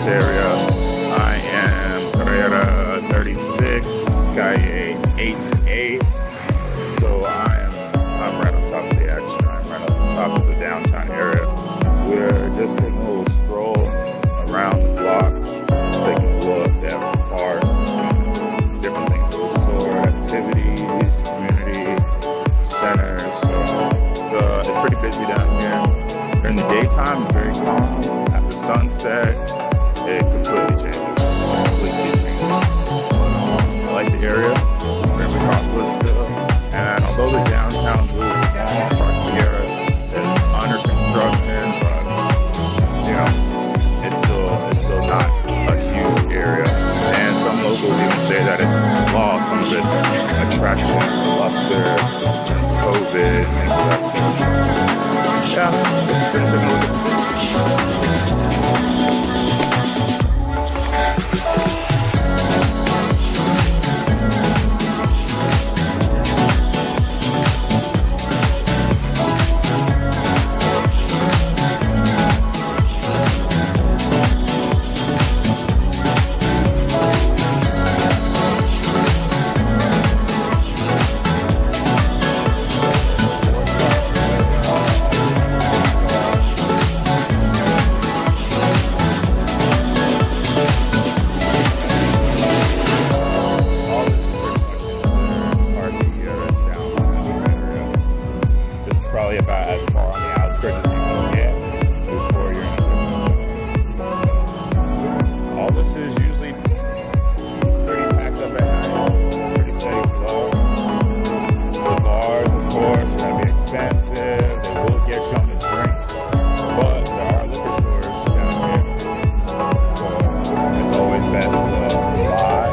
this area. I am Carrera 36, Calle 8A. So I'm right on top of the action. I'm right on top of the downtown area. We're just taking a little stroll around the block, taking a look at parks, different things of the sort, activities, community centers. So it's pretty busy down here. During the daytime, it's very calm. After sunset, it completely changes. I like the area. Very metropolis still. And although the downtown is really small, as far as the area is under construction, but it's still not a huge area. And some locals even say that it's lost some of its attraction, luster since COVID and vaccines. Yeah, it's been taking a look at the city. Probably about as far on the outskirts as you can get before you're in a different zone. All this is usually pretty packed up at night, pretty steady flow. The bars, of course, are going to be expensive. They will get you on the drinks, but there are liquor stores down here, so it's always best to buy.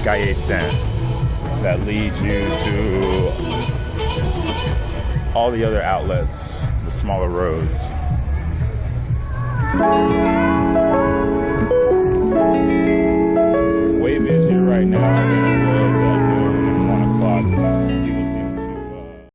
Calle 10 that leads you to all the other outlets, the smaller roads. Way busier right now than it was at noon and 1 o'clock.